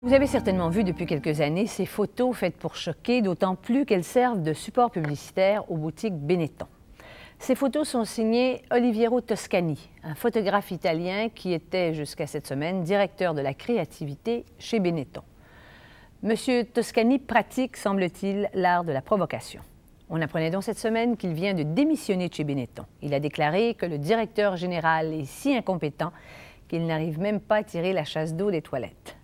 Vous avez certainement vu depuis quelques années ces photos faites pour choquer, d'autant plus qu'elles servent de support publicitaire aux boutiques Benetton. Ces photos sont signées Oliviero Toscani, un photographe italien qui était jusqu'à cette semaine directeur de la créativité chez Benetton. Monsieur Toscani pratique, semble-t-il, l'art de la provocation. On apprenait donc cette semaine qu'il vient de démissionner de chez Benetton. Il a déclaré que le directeur général est si incompétent qu'il n'arrive même pas à tirer la chasse d'eau des toilettes.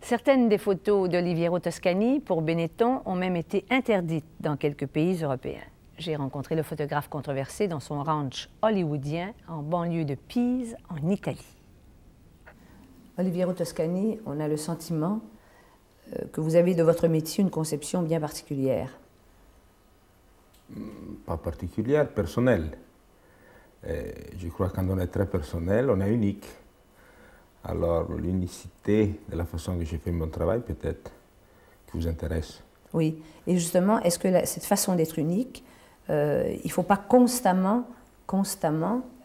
Certaines des photos d'Oliviero Toscani pour Benetton ont même été interdites dans quelques pays européens. J'ai rencontré le photographe controversé dans son ranch hollywoodien en banlieue de Pise, en Italie. Oliviero Toscani, on a le sentiment que vous avez de votre métier une conception bien particulière. Pas particulière, personnelle. Je crois que quand on est très personnel, on est unique. Alors, l'unicité de la façon que j'ai fait mon travail, peut-être, qui vous intéresse. Oui, et justement, est-ce que cette façon d'être unique, il ne faut pas constamment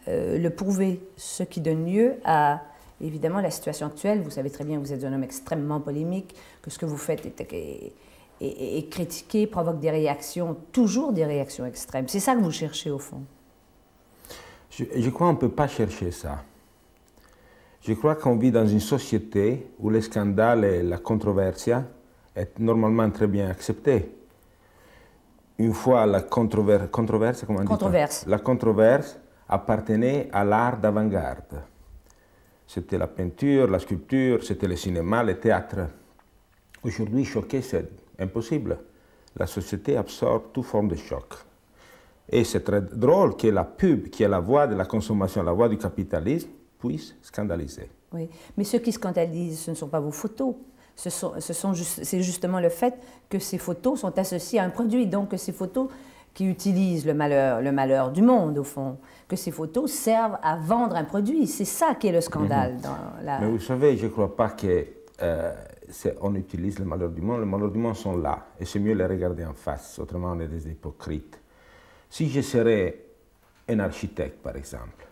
le prouver, ce qui donne lieu à, évidemment, la situation actuelle. Vous savez très bien que vous êtes un homme extrêmement polémique, que ce que vous faites est critiqué, provoque des réactions, toujours des réactions extrêmes. C'est ça que vous cherchez, au fond. Je crois qu'on ne peut pas chercher ça. Je crois qu'on vit dans une société où le scandale et la controverse est normalement très bien accepté. Une fois la controverse, comment on dit ça? La controverse appartenait à l'art d'avant-garde. C'était la peinture, la sculpture, c'était le cinéma, le théâtre. Aujourd'hui, choquer, c'est impossible. La société absorbe toute forme de choc. Et c'est très drôle que la pub, qui est la voix de la consommation, la voix du capitalisme, puisse scandaliser. Oui, mais ce qui scandalise, ce ne sont pas vos photos. C'est justement le fait que ces photos sont associées à un produit, donc que ces photos qui utilisent le malheur du monde, au fond, que ces photos servent à vendre un produit. C'est ça qui est le scandale. Dans la... Mais vous savez, je ne crois pas qu'on utilise le malheur du monde. Les malheurs du monde sont là, et c'est mieux les regarder en face, autrement on est des hypocrites. Si je serais un architecte, par exemple,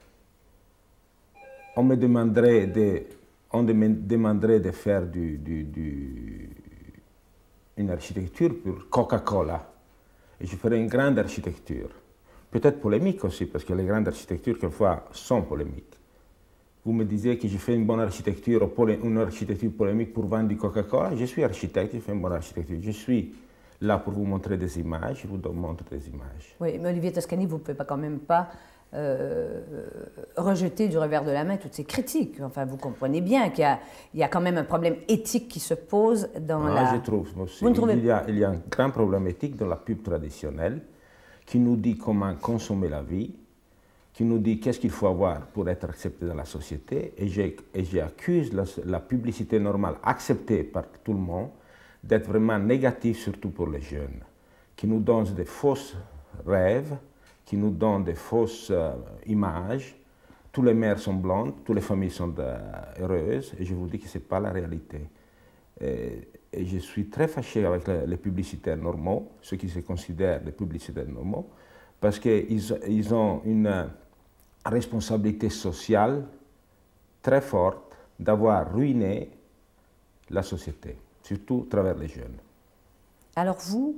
on me demanderait de faire une architecture pour Coca-Cola. Et je ferais une grande architecture. Peut-être polémique aussi, parce que les grandes architectures, quelquefois, sont polémiques. Vous me disiez que je fais une bonne architecture, une architecture polémique pour vendre du Coca-Cola. Je suis architecte, je fais une bonne architecture. Je suis là pour vous montrer des images, je vous montre des images. Oui, mais Olivier Toscani, vous ne pouvez pas quand même pas rejeter du revers de la main toutes ces critiques. Enfin, vous comprenez bien qu'il y a quand même un problème éthique qui se pose dans Je trouve aussi. Il y a un grand problème éthique dans la pub traditionnelle qui nous dit comment consommer la vie, qui nous dit qu'est-ce qu'il faut avoir pour être accepté dans la société. Et j'accuse la publicité normale acceptée par tout le monde d'être vraiment négative, surtout pour les jeunes, qui nous donne des fausses rêves, qui nous donne des fausses images. Toutes les mères sont blondes, toutes les familles sont heureuses, et je vous dis que ce n'est pas la réalité. Et je suis très fâché avec les publicitaires normaux, ceux qui se considèrent des publicitaires normaux, parce qu'ils ont une responsabilité sociale très forte d'avoir ruiné la société, surtout à travers les jeunes. Alors vous,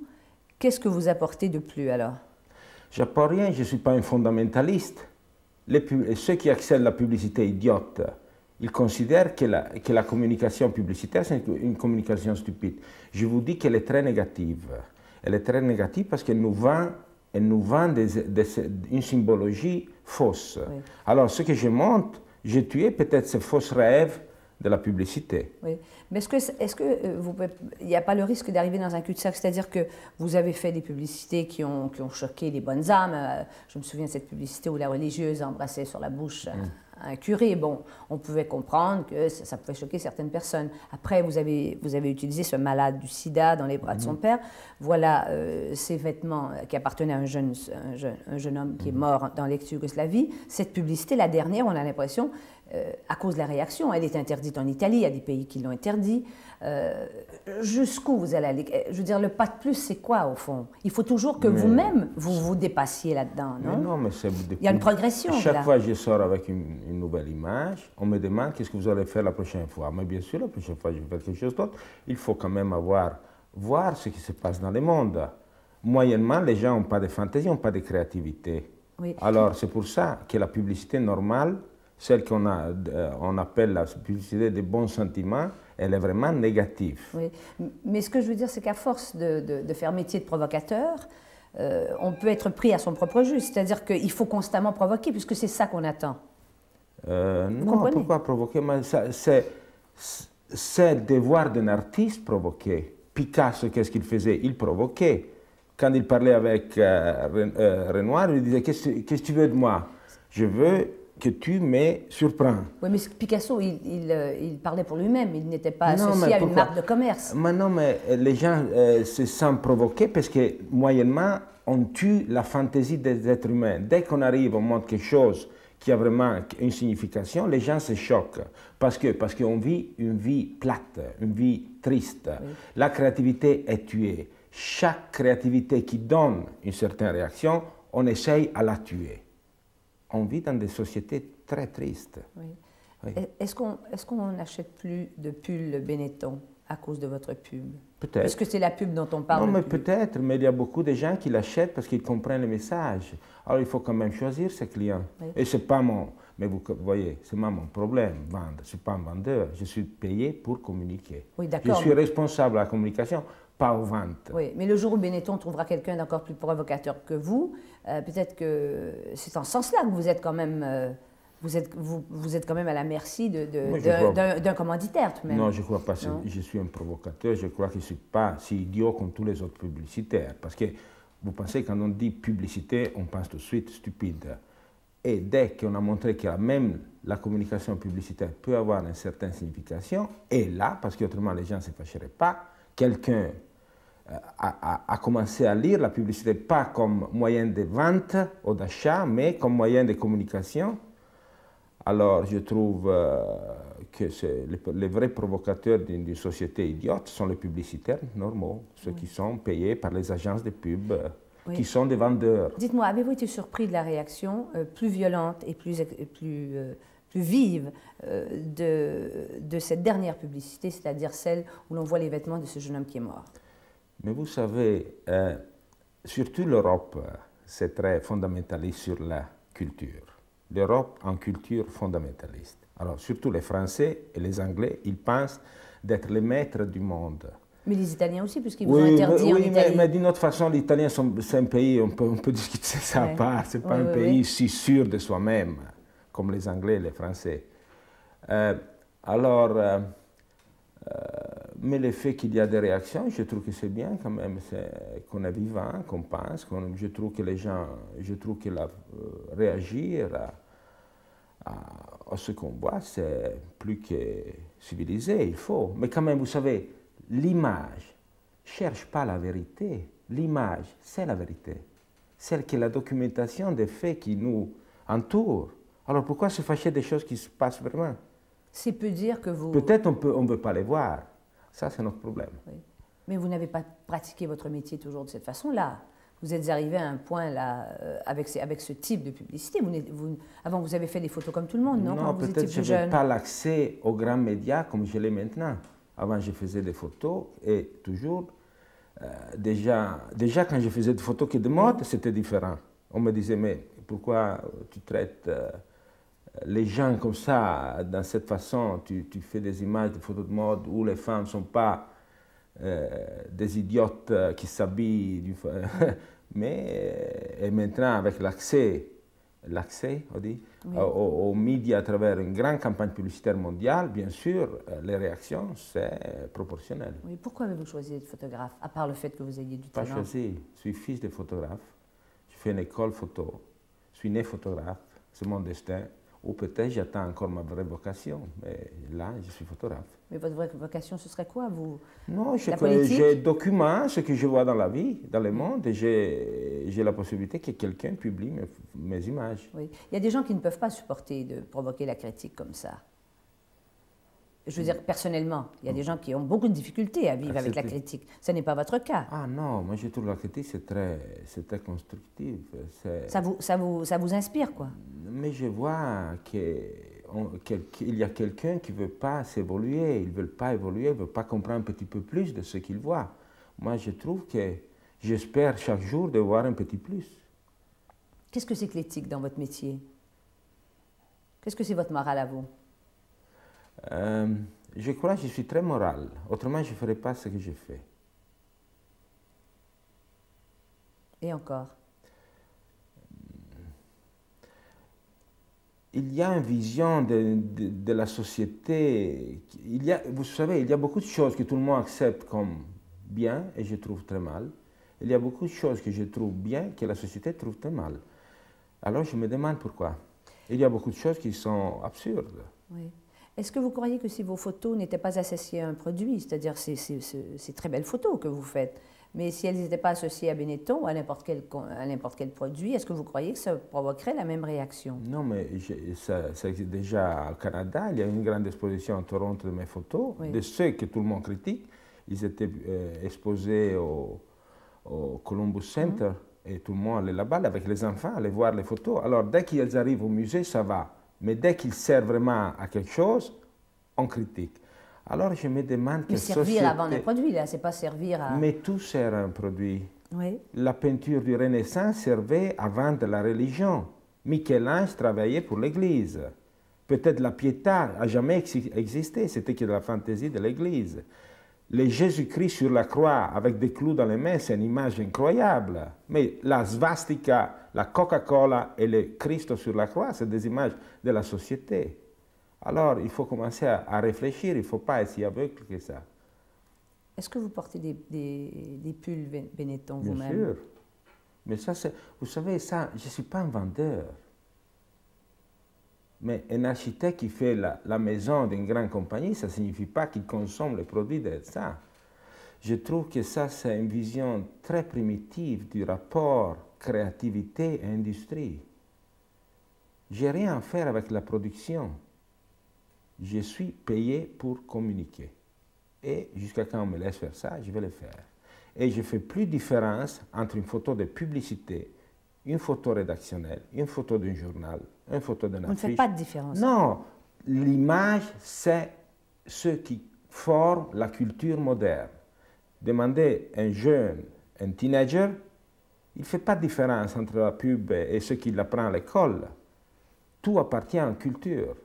qu'est-ce que vous apportez de plus alors? J'apporte rien, je ne suis pas un fondamentaliste. Ceux qui accèdent à la publicité idiote, ils considèrent que la communication publicitaire, c'est une communication stupide. Je vous dis qu'elle est très négative. Elle est très négative parce qu'elle nous vend une symbologie fausse. Oui. Alors, ce que je montre, j'ai tué peut-être ces fausses rêves de la publicité. Oui, mais est-ce que il n'y a pas le risque d'arriver dans un cul-de-sac? C'est-à-dire que vous avez fait des publicités qui ont choqué les bonnes âmes. Je me souviens de cette publicité où la religieuse embrassait sur la bouche un curé. Bon, on pouvait comprendre que ça pouvait choquer certaines personnes. Après, vous avez utilisé ce malade du sida dans les bras de son père. Voilà ces vêtements qui appartenaient à un jeune homme qui est mort dans l'ex-Yougoslavie. Cette publicité, la dernière, on a l'impression à cause de la réaction. Elle est interdite en Italie, il y a des pays qui l'ont interdit. Jusqu'où vous allez aller? Je veux dire, le pas de plus, c'est quoi au fond? Il faut toujours que vous-même, vous dépassiez là-dedans, non? Mais non, mais il y a une progression. Chaque fois que je sors avec une nouvelle image, on me demande qu'est-ce que vous allez faire la prochaine fois. Mais bien sûr, la prochaine fois, je vais faire quelque chose d'autre. Il faut quand même voir ce qui se passe dans le monde. Moyennement, les gens n'ont pas de fantaisie, n'ont pas de créativité. Oui. Alors, c'est pour ça que la publicité normale, celle on appelle la publicité des bons sentiments, elle est vraiment négative. Oui. Mais ce que je veux dire, c'est qu'à force de faire métier de provocateur, on peut être pris à son propre jeu. C'est-à-dire qu'il faut constamment provoquer, puisque c'est ça qu'on attend. Non, pourquoi provoquer? C'est le devoir d'un artiste provoquer. Picasso, qu'est-ce qu'il faisait? Il provoquait. Quand il parlait avec Renoir, il disait « Qu'est-ce que tu veux de moi? Je veux que tu me surprends. » Oui, mais Picasso, il parlait pour lui-même. Il n'était pas associé à une marque de commerce. Mais non, mais les gens se sentent provoqués parce que, moyennement, on tue la fantaisie des êtres humains. Dès qu'on arrive, on montre quelque chose qui a vraiment une signification, les gens se choquent. Parce qu'on vit une vie plate, une vie triste. Oui. La créativité est tuée. Chaque créativité qui donne une certaine réaction, on essaye à la tuer. On vit dans des sociétés très tristes. Oui. Oui. Est-ce qu'on n'achète plus de pull Benetton à cause de votre pub? Peut-être. Est-ce que c'est la pub dont on parle? Non, mais peut-être, mais il y a beaucoup de gens qui l'achètent parce qu'ils comprennent le message. Alors il faut quand même choisir ses clients. Oui. Et c'est pas mon... Mais vous voyez, c'est pas mon problème, vendre. Je ne suis pas un vendeur. Je suis payé pour communiquer. Oui, d'accord. Je suis responsable de la communication, pas aux ventes. Oui, mais le jour où Benetton trouvera quelqu'un d'encore plus provocateur que vous, peut-être que c'est en ce sens-là que vous êtes quand même... Vous êtes quand même à la merci d'un commanditaire, tout de même. Non, je ne crois pas que je suis un provocateur. Je crois que je ne suis pas si idiot comme tous les autres publicitaires. Parce que vous pensez, quand on dit publicité, on pense tout de suite stupide. Et dès qu'on a montré que même la communication publicitaire peut avoir une certaine signification, et là, parce qu'autrement les gens ne se fâcheraient pas, quelqu'un a commencé à lire la publicité pas comme moyen de vente ou d'achat, mais comme moyen de communication. Alors, je trouve que les vrais provocateurs d'une société idiote sont les publicitaires normaux, ceux qui sont payés par les agences de pub, qui sont des vendeurs. Dites-moi, avez-vous été surpris de la réaction plus violente et plus vive de cette dernière publicité, c'est-à-dire celle où l'on voit les vêtements de ce jeune homme qui est mort? Mais vous savez, surtout l'Europe, c'est très fondamentaliste sur la culture. L'Europe en culture fondamentaliste. Alors, surtout les Français et les Anglais, ils pensent d'être les maîtres du monde. Mais les Italiens aussi, puisqu'ils vous ont interdit en Italie. Mais d'une autre façon, l'Italien, c'est un pays, on peut discuter ça à part, ce n'est pas un pays si sûr de soi-même, comme les Anglais et les Français. Mais le fait qu'il y a des réactions, je trouve que c'est bien quand même, qu'on est vivant, qu'on pense, je trouve que les gens, réagir à ce qu'on voit, c'est plus que civilisé, il faut. Mais quand même, vous savez, l'image ne cherche pas la vérité. L'image, c'est la vérité. Celle qui est la documentation des faits qui nous entourent. Alors pourquoi se fâcher des choses qui se passent vraiment? C'est peu dire que vous... Peut-être on ne veut pas les voir. Ça, c'est notre problème. Oui. Mais vous n'avez pas pratiqué votre métier toujours de cette façon-là. Vous êtes arrivé à un point là, avec ce type de publicité. Avant, vous avez fait des photos comme tout le monde, non? Non, peut-être que je n'avais pas l'accès aux grands médias comme je l'ai maintenant. Avant, je faisais des photos et toujours, déjà quand je faisais des photos de mode, c'était différent. On me disait, mais pourquoi tu traites les gens comme ça, dans cette façon, tu fais des images de photos de mode où les femmes ne sont pas des idiotes qui s'habillent. Mais et maintenant, avec l'accès, on dit, aux médias à travers une grande campagne publicitaire mondiale, bien sûr, les réactions, c'est proportionnel. Oui, pourquoi avez-vous choisi d'être photographe, à part le fait que vous ayez du talent? Pas choisi. Je suis fils de photographe. Je fais une école photo. Je suis né photographe. C'est mon destin. Ou peut-être j'attends encore ma vraie vocation, mais là, je suis photographe. Mais votre vraie vocation, ce serait quoi, vous? Non, je documente ce que je vois dans la vie, dans le monde, et j'ai la possibilité que quelqu'un publie mes images. Oui. Il y a des gens qui ne peuvent pas supporter de provoquer la critique comme ça. Je veux dire, personnellement, il y a des gens qui ont beaucoup de difficultés à vivre avec la critique. Ce n'est pas votre cas. Ah non, moi je trouve la critique, c'est très constructif. Ça vous inspire, quoi. Mais je vois qu'il y a quelqu'un qui ne veut pas s'évoluer, ils ne veulent pas évoluer, ils ne veulent pas comprendre un petit peu plus de ce qu'ils voient. Moi je trouve que j'espère chaque jour de voir un petit plus. Qu'est-ce que c'est que l'éthique dans votre métier? Qu'est-ce que c'est votre morale à vous? Je crois que je suis très moral, autrement je ne ferais pas ce que je fais. Et encore? Il y a une vision de la société, vous savez, il y a beaucoup de choses que tout le monde accepte comme bien et je trouve très mal. Il y a beaucoup de choses que je trouve bien que la société trouve très mal. Alors je me demande pourquoi. Il y a beaucoup de choses qui sont absurdes. Oui. Est-ce que vous croyez que si vos photos n'étaient pas associées à un produit, c'est-à-dire ces très belles photos que vous faites, mais si elles n'étaient pas associées à Benetton ou à n'importe quel produit, est-ce que vous croyez que ça provoquerait la même réaction? Non, mais ça existe déjà au Canada. Il y a une grande exposition à Toronto de mes photos, oui, de ceux que tout le monde critique. Ils étaient exposés au Columbus Center et tout le monde allait là-bas avec les enfants, aller voir les photos. Alors, dès qu'ils arrivent au musée, ça va. Mais dès qu'ils servent vraiment à quelque chose, on critique. Alors je me demande... Mais servir à vendre un produit, là, c'est pas servir à... Mais tout sert à un produit. Oui. La peinture du Renaissance servait à vendre la religion. Michel-Ange travaillait pour l'Église. Peut-être la Pietà n'a jamais existé, c'était que de la fantaisie de l'Église. Le Jésus-Christ sur la croix avec des clous dans les mains, c'est une image incroyable. Mais la svastika, la Coca-Cola et le Christ sur la croix, c'est des images de la société. Alors, il faut commencer à réfléchir, il ne faut pas être si aveugle que ça. Est-ce que vous portez des pulls Benetton vous-même? Bien sûr. Mais ça, vous savez, ça, je ne suis pas un vendeur. Mais un architecte qui fait la maison d'une grande compagnie, ça ne signifie pas qu'il consomme les produits de ça. Je trouve que ça, c'est une vision très primitive du rapport créativité et industrie. Je n'ai rien à faire avec la production. Je suis payé pour communiquer. Et jusqu'à quand on me laisse faire ça, je vais le faire. Et je ne fais plus de différence entre une photo de publicité, une photo rédactionnelle, une photo d'un journal, une photo d'un affiche. Vous ne faites pas de différence? Non, l'image, c'est ce qui forme la culture moderne. Demandez à un jeune, un teenager, il ne fait pas de différence entre la pub et ce qu'il apprend à l'école. Tout appartient à la culture.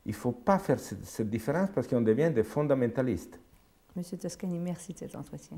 Il ne faut pas faire cette différence parce qu'on devient des fondamentalistes. Monsieur Toscani, merci de cet entretien.